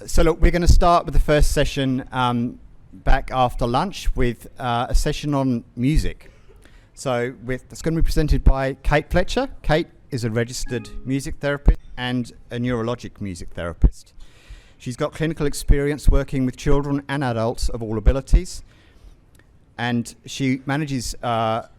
So look, we're going to start with the first session back after lunch with a session on music. So it's going to be presented by Kate Fletcher. Kate is a registered music therapist and a neurologic music therapist. She's got clinical experience working with children and adults of all abilities, and she manages the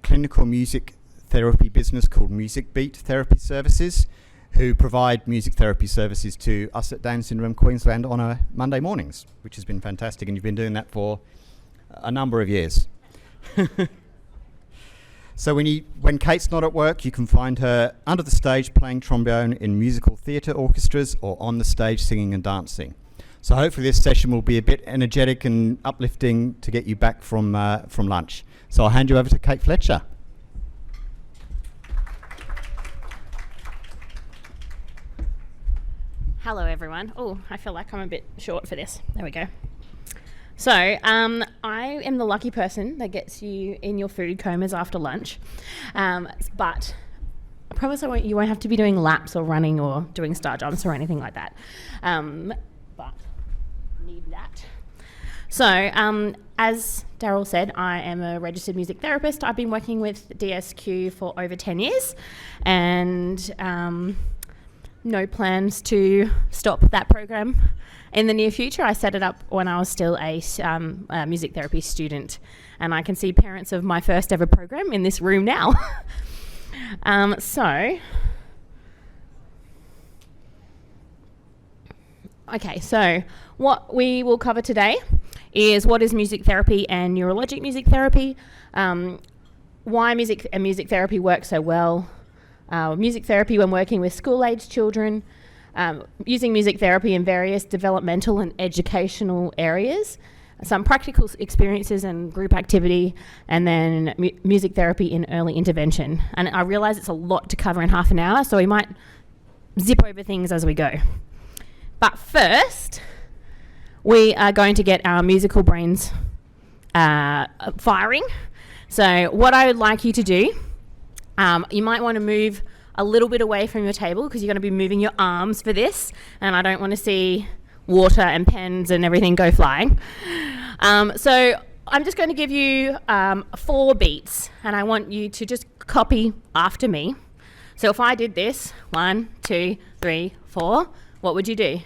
clinical music therapy business called Music Beat Therapy Services, who provide music therapy services to us at Down Syndrome Queensland on Monday mornings, which has been fantastic, and you've been doing that for a number of years. So when Kate's not at work, you can find her under the stage playing trombone in musical theatre orchestras or on the stage singing and dancing. So hopefully this session will be a bit energetic and uplifting to get you back from lunch. So I'll hand you over to Kate Fletcher. Hello everyone. Oh, I feel like I'm a bit short for this. There we go. So, I am the lucky person that gets you in your food comas after lunch. But I promise you won't have to be doing laps or running or doing star jumps or anything like that. But need that. So, as Daryl said, I am a registered music therapist. I've been working with DSQ for over 10 years and no plans to stop that program in the near future. I set it up when I was still a music therapy student, and I can see parents of my first ever program in this room now. So what we will cover today is what is music therapy and neurologic music therapy, why music and music therapy work so well, music therapy when working with school-aged children, using music therapy in various developmental and educational areas, some practical experiences and group activity, and then music therapy in early intervention. And I realise it's a lot to cover in half an hour, so we might zip over things as we go. But first, we are going to get our musical brains firing. So what I would like you to do, you might want to move a little bit away from your table because you're going to be moving your arms for this, and I don't want to see water and pens and everything go flying. So I'm just going to give you 4 beats, and I want you to just copy after me. So if I did this, 1, 2, 3, 4, what would you do?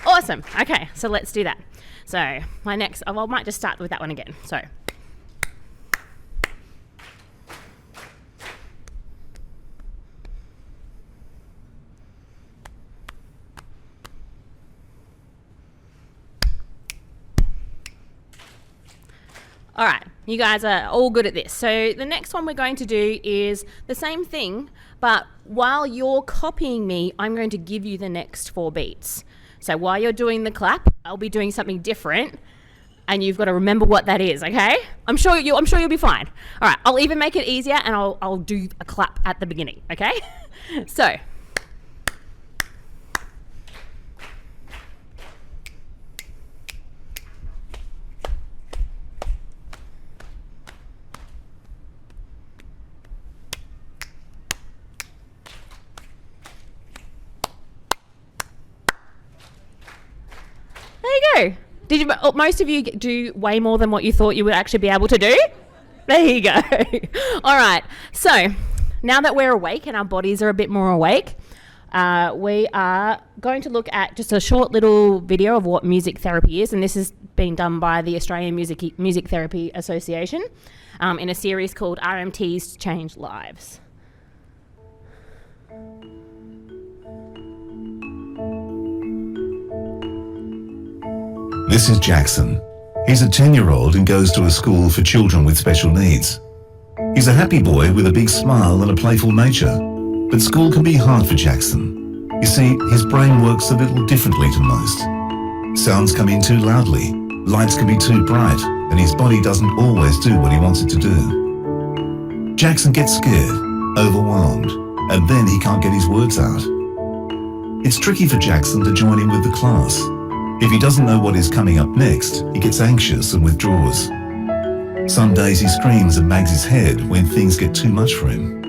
Awesome. Okay, so let's do that. So I might just start with that one again. So. All right, you guys are all good at this. So the next one we're going to do is the same thing, but while you're copying me, I'm going to give you the next 4 beats. So while you're doing the clap, I'll be doing something different, and you've got to remember what that is, okay? I'm sure you'll be fine. All right, I'll even make it easier, and I'll do a clap at the beginning, okay? So. There you go. Most of you do way more than what you thought you would actually be able to do. There you go. All right. So now that we're awake and our bodies are a bit more awake, we are going to look at just a short little video of what music therapy is, and this is being done by the Australian Music Therapy Association in a series called RMTs Change Lives. This is Jackson. He's a 10-year-old and goes to a school for children with special needs. He's a happy boy with a big smile and a playful nature, but school can be hard for Jackson. You see, his brain works a little differently to most. Sounds come in too loudly, lights can be too bright, and his body doesn't always do what he wants it to do. Jackson gets scared, overwhelmed, and then he can't get his words out. It's tricky for Jackson to join in with the class. If he doesn't know what is coming up next, he gets anxious and withdraws. Some days he screams and bangs his head when things get too much for him.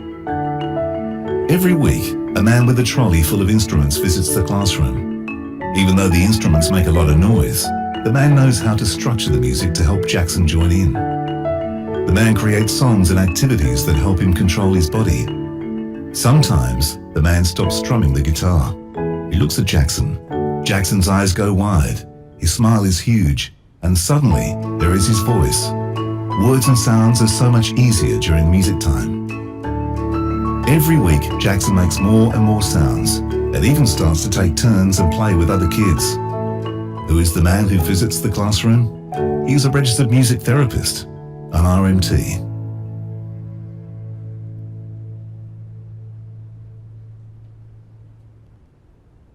Every week, a man with a trolley full of instruments visits the classroom. Even though the instruments make a lot of noise, the man knows how to structure the music to help Jackson join in. The man creates songs and activities that help him control his body. Sometimes, the man stops strumming the guitar. He looks at Jackson. Jackson's eyes go wide. His smile is huge, and suddenly, there is his voice. Words and sounds are so much easier during music time. Every week, Jackson makes more and more sounds, and even starts to take turns and play with other kids. Who is the man who visits the classroom? He is a registered music therapist, an RMT.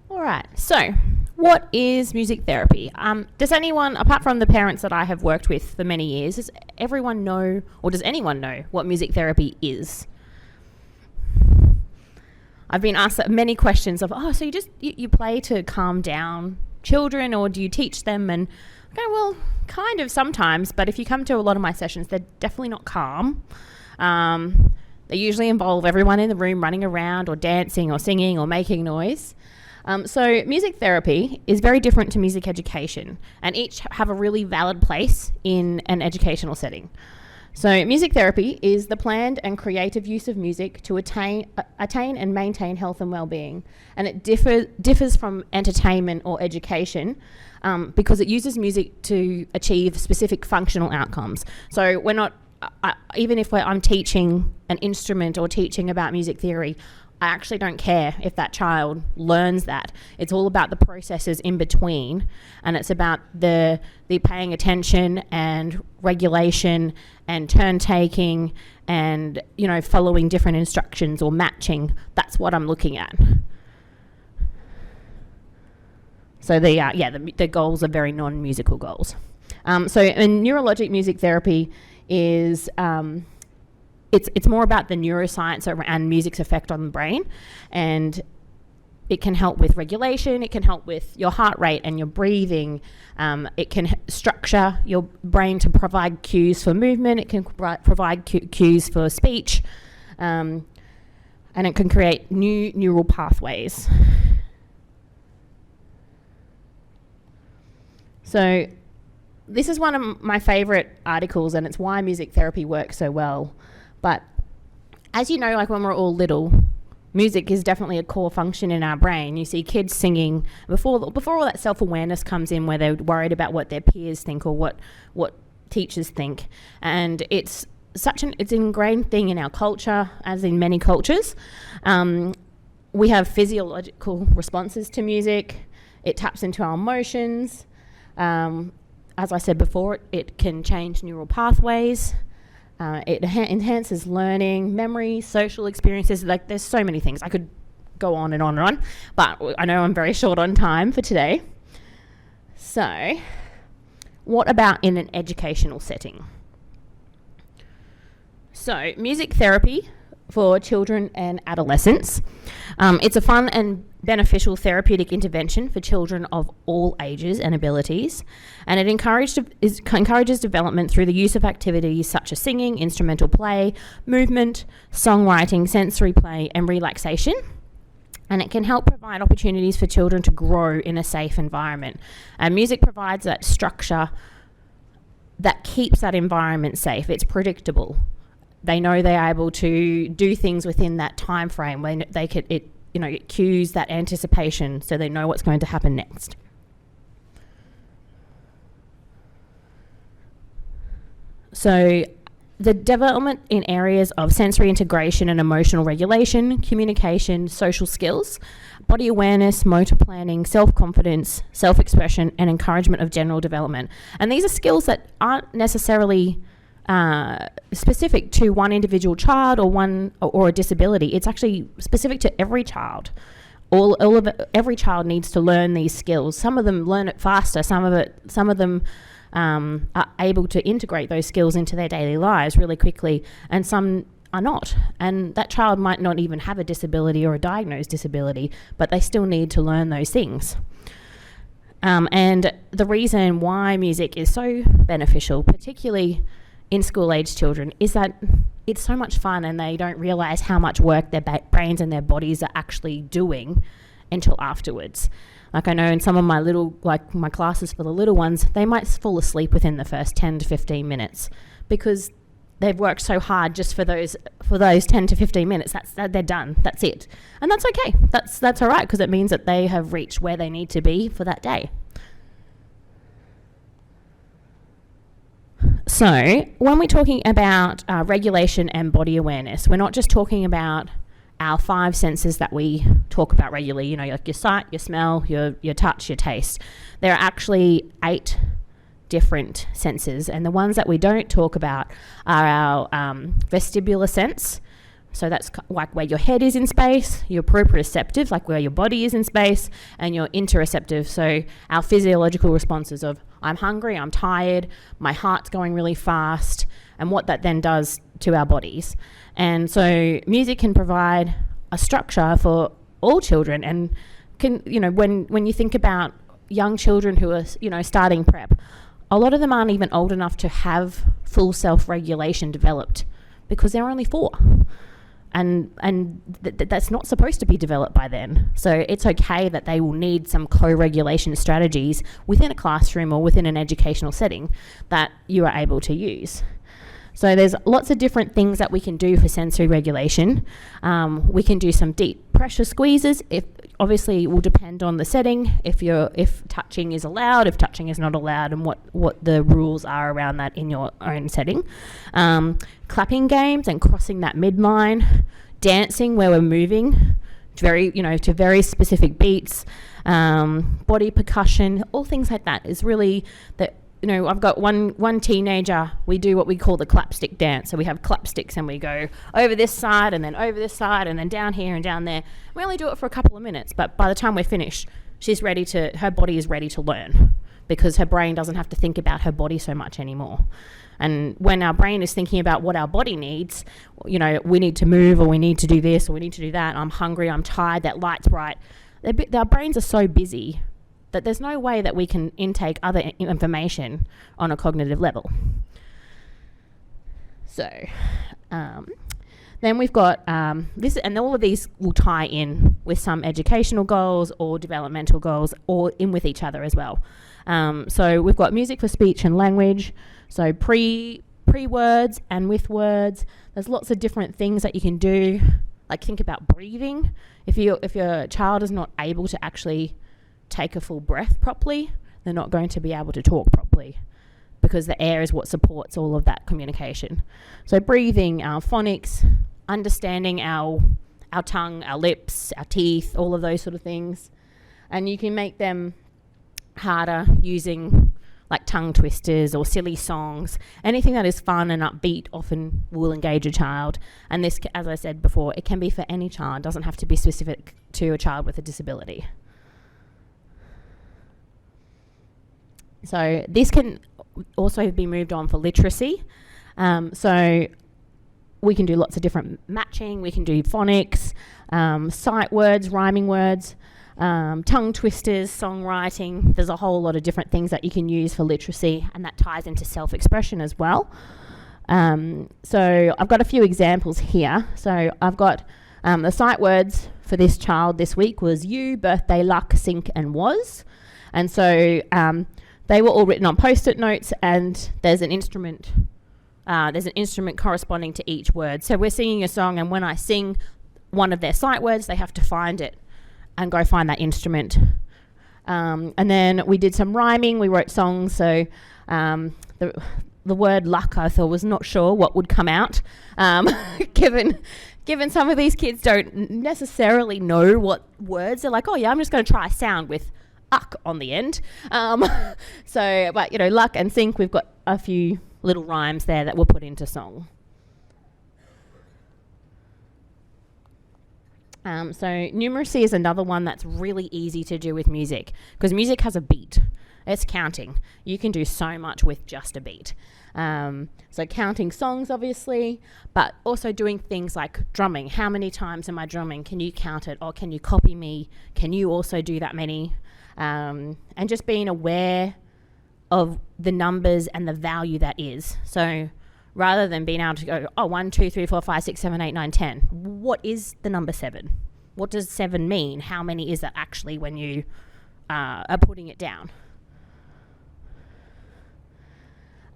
All right, so what is music therapy? Does anyone, apart from the parents that I have worked with for many years, does everyone know, or does anyone know what music therapy is? I've been asked many questions of, so you play to calm down children, or do you teach them? And okay, well, kind of sometimes, but if you come to a lot of my sessions, they're definitely not calm. They usually involve everyone in the room running around or dancing or singing or making noise. So music therapy is very different to music education, and each have a really valid place in an educational setting. So music therapy is the planned and creative use of music to attain and maintain health and well-being. And it differs from entertainment or education because it uses music to achieve specific functional outcomes. So we're not, even if I'm teaching an instrument or teaching about music theory, I actually don't care if that child learns that. It's all about the processes in between, and it's about the paying attention and regulation and turn taking and, following different instructions or matching. That's what I'm looking at. So the goals are very non-musical goals. So in neurologic music therapy is it's more about the neuroscience and music's effect on the brain, and it can help with regulation, it can help with your heart rate and your breathing, it can structure your brain to provide cues for movement, it can provide cues for speech, and it can create new neural pathways. So this is one of my favourite articles, and it's why music therapy works so well. But as you know, like when we're all little, music is definitely a core function in our brain. You see kids singing before all that self-awareness comes in, where they're worried about what their peers think or what teachers think. And it's an ingrained thing in our culture, as in many cultures. We have physiological responses to music. It taps into our emotions. As I said before, it can change neural pathways. It enhances learning, memory, social experiences. Like, there's so many things. I could go on and on and on, but I know I'm very short on time for today. So, what about in an educational setting? So, music therapy for children and adolescents. It's a fun and beneficial therapeutic intervention for children of all ages and abilities, and it encourages development through the use of activities such as singing, instrumental play, movement, songwriting, sensory play, and relaxation. And it can help provide opportunities for children to grow in a safe environment. And music provides that structure that keeps that environment safe. It's predictable. They know they're able to do things within that time frame when it cues that anticipation, so they know what's going to happen next. So the development in areas of sensory integration and emotional regulation, communication, social skills, body awareness, motor planning, self-confidence, self-expression, and encouragement of general development. And these are skills that aren't necessarily specific to one individual child or a disability. It's actually specific to every child. Every child needs to learn these skills. Some of them learn it faster. Some of them are able to integrate those skills into their daily lives really quickly, and some are not. And that child might not even have a disability or a diagnosed disability, but they still need to learn those things. And the reason why music is so beneficial, particularly in school-aged children, is that it's so much fun, and they don't realise how much work their brains and their bodies are actually doing until afterwards. Like I know in some of my classes for the little ones, they might fall asleep within the first 10 to 15 minutes because they've worked so hard just for those 10 to 15 minutes. They're done. That's it. And that's okay. That's all right, because it means that they have reached where they need to be for that day. So when we're talking about regulation and body awareness, we're not just talking about our 5 senses that we talk about regularly, like your sight, your smell, your touch, your taste. There are actually 8 different senses, and the ones that we don't talk about are our vestibular sense. So that's like where your head is in space, your proprioceptive, like where your body is in space, and your interoceptive, so our physiological responses of I'm hungry, I'm tired, my heart's going really fast, and what that then does to our bodies. And so music can provide a structure for all children, and can, when you think about young children who are, starting prep, a lot of them aren't even old enough to have full self-regulation developed because they're only 4. And that's not supposed to be developed by then. So it's okay that they will need some co-regulation strategies within a classroom or within an educational setting that you are able to use. So there's lots of different things that we can do for sensory regulation. We can do some deep pressure squeezes. Obviously it will depend on the setting, if touching is allowed, if touching is not allowed, and what the rules are around that in your own setting. Clapping games and crossing that midline. Dancing where we're moving to very specific beats. Body percussion, all things like that is really that. I've got one teenager, we do what we call the clapstick dance. So we have clapsticks and we go over this side and then over this side and then down here and down there. We only do it for a couple of minutes, but by the time we're finished, her body is ready to learn because her brain doesn't have to think about her body so much anymore. And when our brain is thinking about what our body needs, we need to move, or we need to do this, or we need to do that. I'm hungry, I'm tired, that light's bright. Our brains are so busy that there's no way that we can intake other information on a cognitive level. So then we've got this, and all of these will tie in with some educational goals or developmental goals, or in with each other as well. So we've got music for speech and language, so pre-words and with words. There's lots of different things that you can do, like think about breathing. If your child is not able to actually take a full breath properly, they're not going to be able to talk properly because the air is what supports all of that communication. So breathing, our phonics, understanding our tongue, our lips, our teeth, all of those sort of things. And you can make them harder using like tongue twisters or silly songs. Anything that is fun and upbeat often will engage a child. And this, as I said before, it can be for any child. It doesn't have to be specific to a child with a disability. So this can also be moved on for literacy. So we can do lots of different matching. We can do phonics, sight words, rhyming words, tongue twisters, songwriting. There's a whole lot of different things that you can use for literacy, and that ties into self-expression as well. So I've got a few examples here. So I've got the sight words for this child this week was you, birthday, luck, sink, and was. And so they were all written on Post-it notes, and there's an instrument corresponding to each word. So we're singing a song, and when I sing one of their sight words, they have to find it and go find that instrument. And then we did some rhyming. We wrote songs. So the word luck, I thought, was not sure what would come out, given some of these kids don't necessarily know what words. They're like, oh yeah, I'm just going to try a sound with uck on the end. But luck and sink, we've got a few little rhymes there that were put into song. So numeracy is another one that's really easy to do with music, because music has a beat. It's counting. You can do so much with just a beat. So counting songs, obviously, but also doing things like drumming. How many times am I drumming? Can you count it? Or can you copy me? Can you also do that many? And just being aware of the numbers and the value that is. So rather than being able to go, 1, 2, 3, 4, 5, 6, 7, 8, 9, 10, what is the number 7? what does 7 mean? How many is that actually when you are putting it down?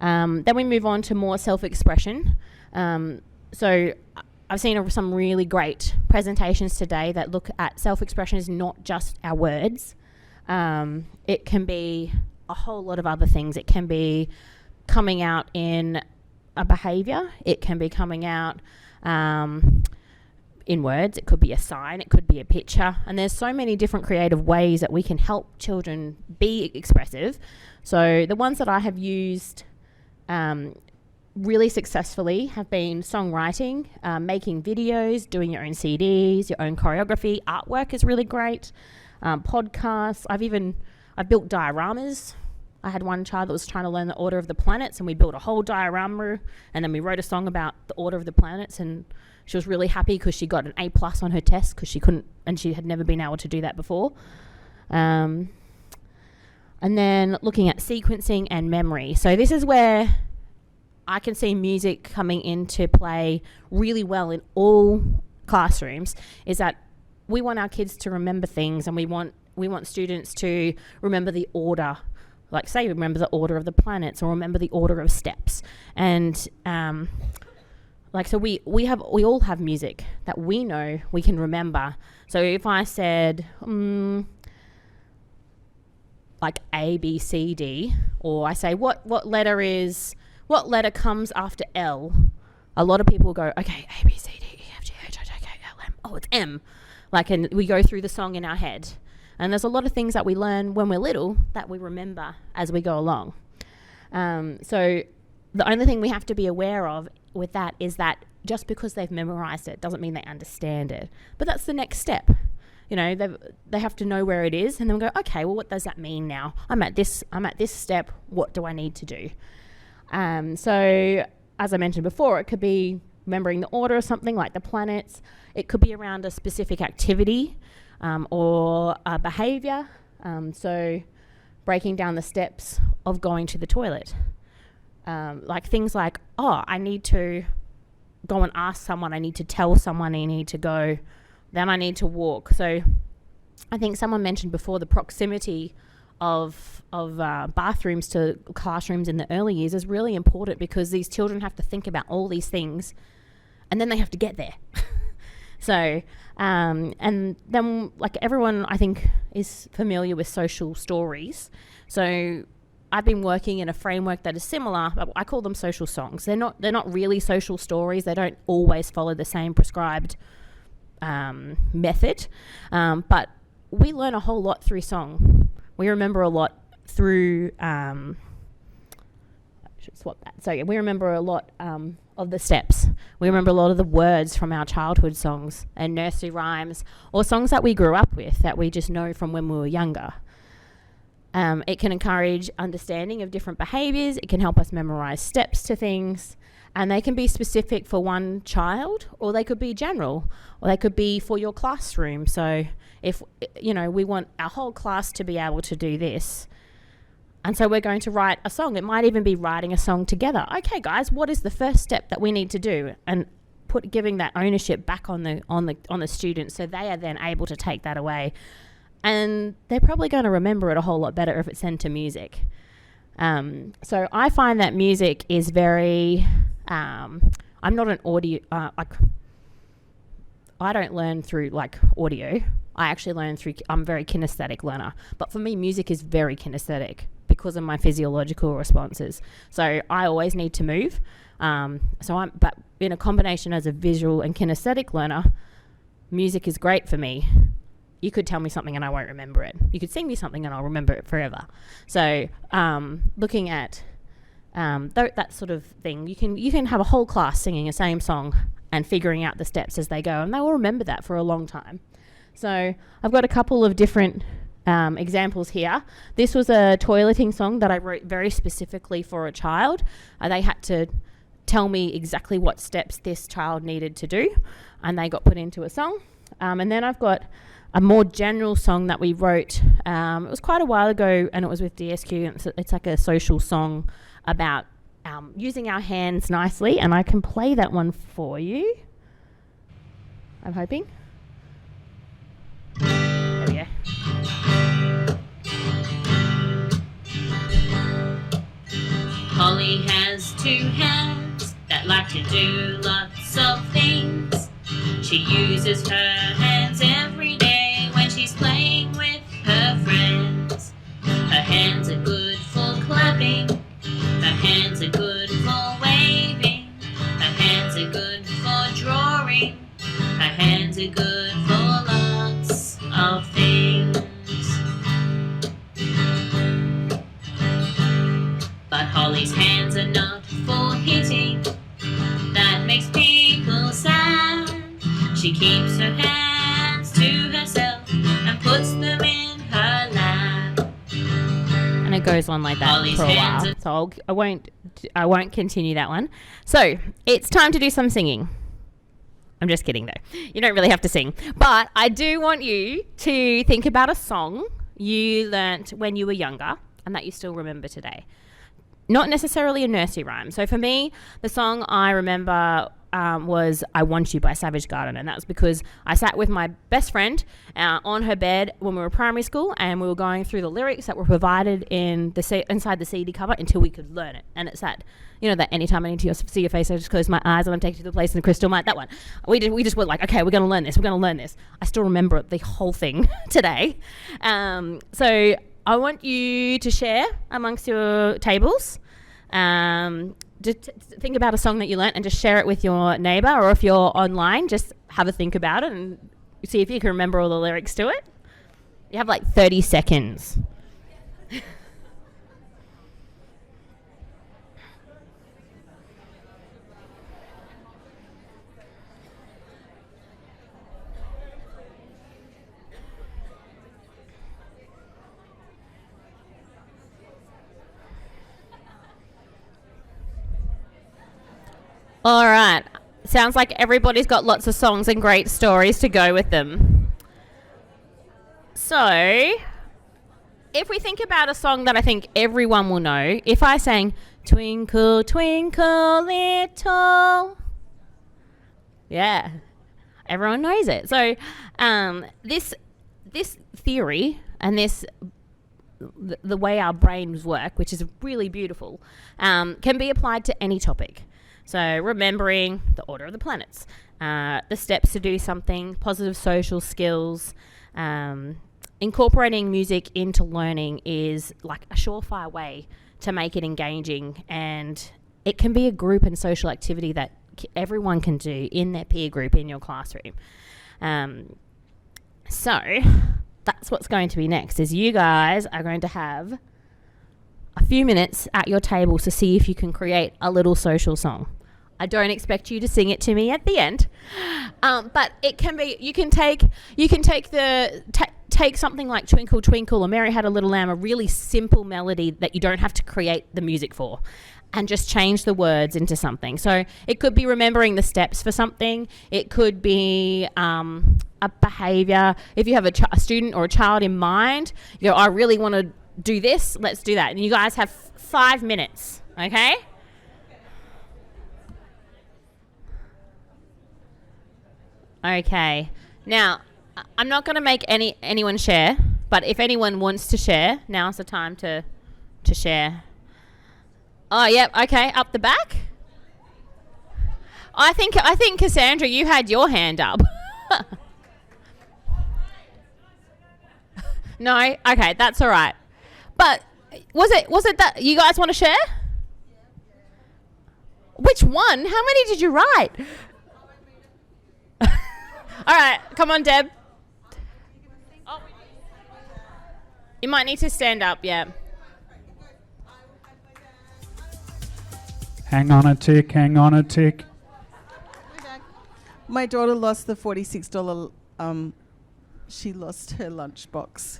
Then we move on to more self-expression. So I've seen some really great presentations today that look at self-expression as not just our words. It can be a whole lot of other things. It can be coming out in a behaviour. It can be coming out in words. It could be a sign. It could be a picture. And there's so many different creative ways that we can help children be expressive. So the ones that I have used really successfully have been songwriting, making videos, doing your own CDs, your own choreography. Artwork is really great. Podcasts. I've built dioramas. I had one child that was trying to learn the order of the planets, and we built a whole diorama, and then we wrote a song about the order of the planets, and she was really happy because she got an A+ on her test because she had never been able to do that before. And then looking at sequencing and memory. So this is where I can see music coming into play really well in all classrooms, is that we want our kids to remember things, and we want students to remember the order, like say remember the order of the planets or remember the order of steps. And so we all have music that we know we can remember. So if I said like A, B, C, D, or I say what letter comes after L, a lot of people will go, okay, A, B, C, D, E, F, G, H, I, J, K, L, M. Oh, it's M. And we go through the song in our head. And there's a lot of things that we learn when we're little that we remember as we go along. So the only thing we have to be aware of with that is that just because they've memorized it doesn't mean they understand it. But that's the next step. They have to know where it is, and then go, okay, well, what does that mean now? I'm at this step. What do I need to do? So as I mentioned before, it could be remembering the order of something like the planets. It could be around a specific activity or a behaviour. So breaking down the steps of going to the toilet. Like things like, I need to go and ask someone, I need to tell someone I need to go, then I need to walk. So I think someone mentioned before the proximity of bathrooms to classrooms in the early years is really important, because these children have to think about all these things and then they have to get there. So, and then like everyone I think is familiar with social stories. So I've been working in a framework that is similar, but I call them social songs. They're not really social stories. They don't always follow the same prescribed method, but we learn a whole lot through song. We remember a lot through, I should swap that. So yeah, we remember a lot of the steps. We remember a lot of the words from our childhood songs and nursery rhymes, or songs that we grew up with that we just know from when we were younger. It can encourage understanding of different behaviours. It can help us memorize steps to things, and they can be specific for one child, or they could be general, or they could be for your classroom. So if we want our whole class to be able to do this, and so we're going to write a song. It might even be writing a song together. Okay, guys, what is the first step that we need to do? And giving that ownership back on the students, so they are then able to take that away. And they're probably going to remember it a whole lot better if it's sent to music. So I find that music is very... I'm not an audio... I don't learn through audio. I actually learn through... I'm a very kinesthetic learner. But for me, music is very kinesthetic because of my physiological responses. So I always need to move. But in a combination as a visual and kinesthetic learner, music is great for me. You could tell me something and I won't remember it. You could sing me something and I'll remember it forever. So looking at that sort of thing, you can have a whole class singing the same song and figuring out the steps as they go, and they will remember that for a long time. So I've got a couple of different examples here. This was a toileting song that I wrote very specifically for a child. They had to tell me exactly what steps this child needed to do, and they got put into a song. And then I've got a more general song that we wrote. It was quite a while ago, and it was with DSQ. And it's like a social song about using our hands nicely, and I can play that one for you, I'm hoping. Holly has 2 hands that like to do lots of things. She uses her hands every day when she's playing with her friends. Her hands are good for clapping. Her hands are good for waving. Her hands are good for drawing. Her hands are good for lots of things. But Holly's hands are not for hitting. That makes people sad. She keeps her hands to herself and puts them in her lap. And it goes on like that Holly's for a hands while. So I won't continue that one. So it's time to do some singing. I'm just kidding though. You don't really have to sing. But I do want you to think about a song you learnt when you were younger and that you still remember today. Not necessarily a nursery rhyme. So for me, the song I remember was I Want You by Savage Garden, and that was because I sat with my best friend on her bed when we were primary school, and we were going through the lyrics that were provided in inside the CD cover until we could learn it. And it's that, that anytime I need to see your face, I just close my eyes and I'm taken to the place in the crystal light. That one. We just were like, okay, we're going to learn this. We're going to learn this. I still remember the whole thing today. So I want you to share amongst your tables. Just think about a song that you learnt and just share it with your neighbour, or if you're online, just have a think about it and see if you can remember all the lyrics to it. You have like 30 seconds. All right. Sounds like everybody's got lots of songs and great stories to go with them. So, if we think about a song that I think everyone will know, if I sang Twinkle, Twinkle, Little, yeah, everyone knows it. So, this theory and the way our brains work, which is really beautiful, can be applied to any topic. So remembering the order of the planets, the steps to do something, positive social skills, incorporating music into learning is like a surefire way to make it engaging, and it can be a group and social activity that everyone can do in their peer group in your classroom. So that's what's going to be next, is you guys are going to have a few minutes at your table to see if you can create a little social song. I don't expect you to sing it to me at the end, but it can be. You can take something like Twinkle Twinkle or Mary Had a Little Lamb, a really simple melody that you don't have to create the music for, and just change the words into something. So it could be remembering the steps for something. It could be a behaviour. If you have a student or a child in mind, I really want to do this, let's do that. And you guys have 5 minutes, okay? Okay. Now, I'm not going to make anyone share, but if anyone wants to share, now's the time to share. Oh, yep, okay, up the back. I think Cassandra, you had your hand up. No? Okay, that's all right. But was it that you guys want to share? Which one? How many did you write? All right, come on, Deb. Oh. You might need to stand up, yeah. Hang on a tick. My daughter lost the $46. She lost her lunchbox.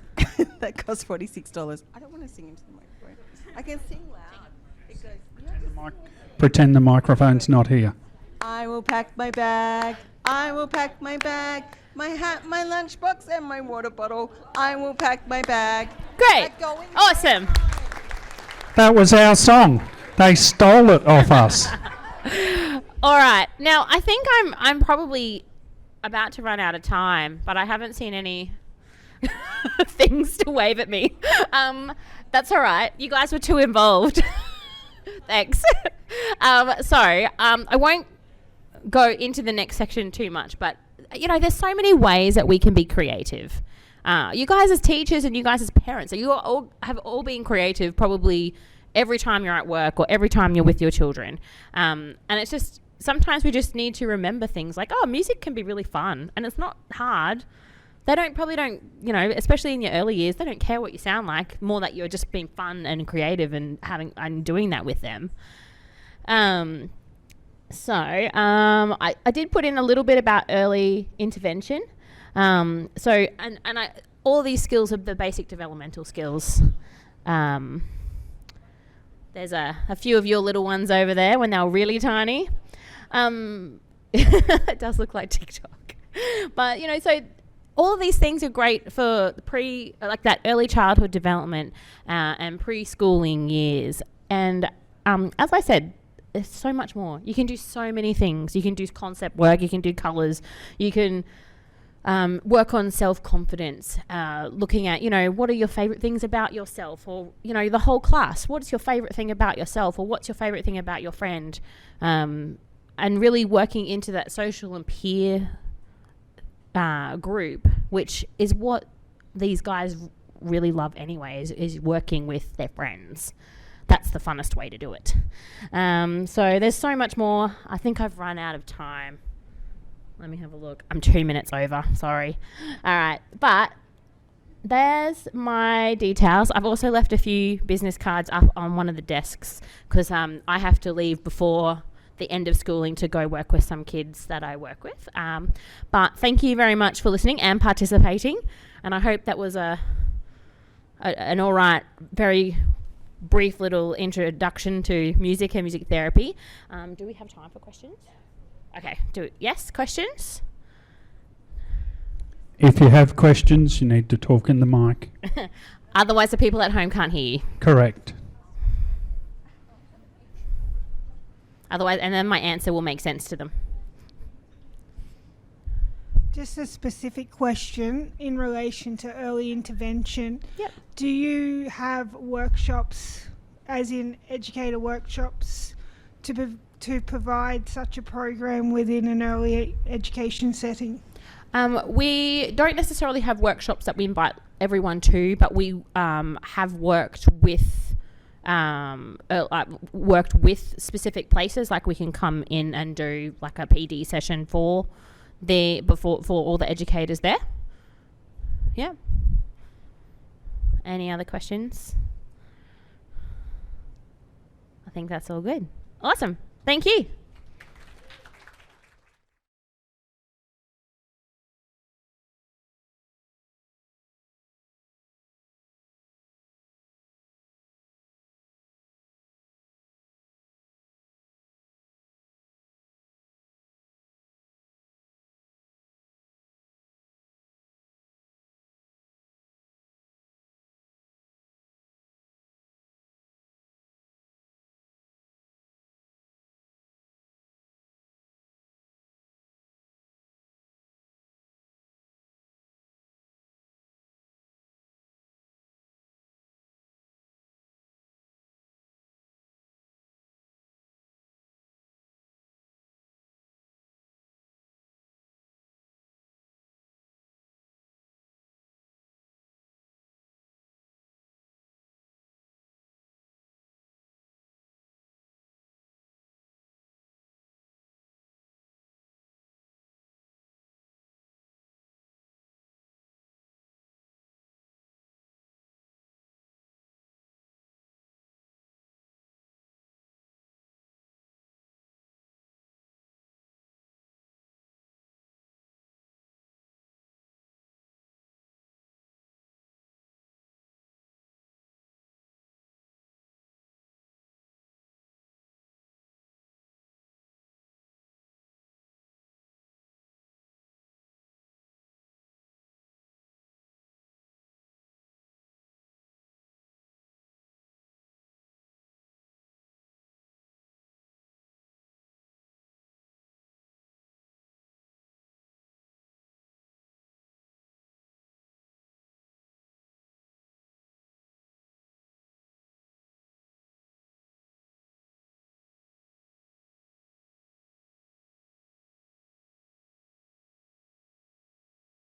That cost $46. I don't want to sing into the microphone. I can sing loud. It goes, Pretend the microphone's not here. I will pack my bag. I will pack my bag. My hat, my lunchbox, and my water bottle. I will pack my bag. Great. Awesome. That was our song. They stole it off us. All right. Now, I think I'm probably about to run out of time, but I haven't seen any things to wave at me. That's all right. You guys were too involved. Thanks. I won't go into the next section too much, but there's so many ways that we can be creative. You guys as teachers and you guys as parents, you have all been creative probably every time you're at work or every time you're with your children. And it's just, sometimes we just need to remember things like, music can be really fun and it's not hard. They probably don't, especially in your early years, they don't care what you sound like, more that you're just being fun and creative and doing that with them. I did put in a little bit about early intervention. All of these skills are the basic developmental skills. There's a few of your little ones over there when they were really tiny. It does look like TikTok. But, so all of these things are great for that early childhood development and preschooling years. And as I said, there's so much more. You can do so many things. You can do concept work. You can do colours. You can work on self-confidence, looking at, what are your favourite things about yourself, or, the whole class. What's your favourite thing about yourself, or what's your favourite thing about your friend? And really working into that social and peer group, which is what these guys really love anyway, is working with their friends. That's the funnest way to do it. So there's so much more. I think I've run out of time. Let me have a look. I'm 2 minutes over. Sorry. All right. But there's my details. I've also left a few business cards up on one of the desks because I have to leave before the end of schooling to go work with some kids that I work with. But thank you very much for listening and participating. And I hope that was an all right, very brief little introduction to music and music therapy. Do we have time for questions? Okay, yes, questions? If you have questions, you need to talk in the mic. Otherwise, the people at home can't hear you. Correct. Otherwise, and then my answer will make sense to them. Just a specific question in relation to early intervention. Yep. Do you have workshops, as in Educator Workshops, to provide such a program within an early education setting? We don't necessarily have workshops that we invite everyone to, but we have worked with specific places. Like we can come in and do like a PD session for all the educators there. Yeah. Any other questions? I think that's all good. Awesome. Thank you.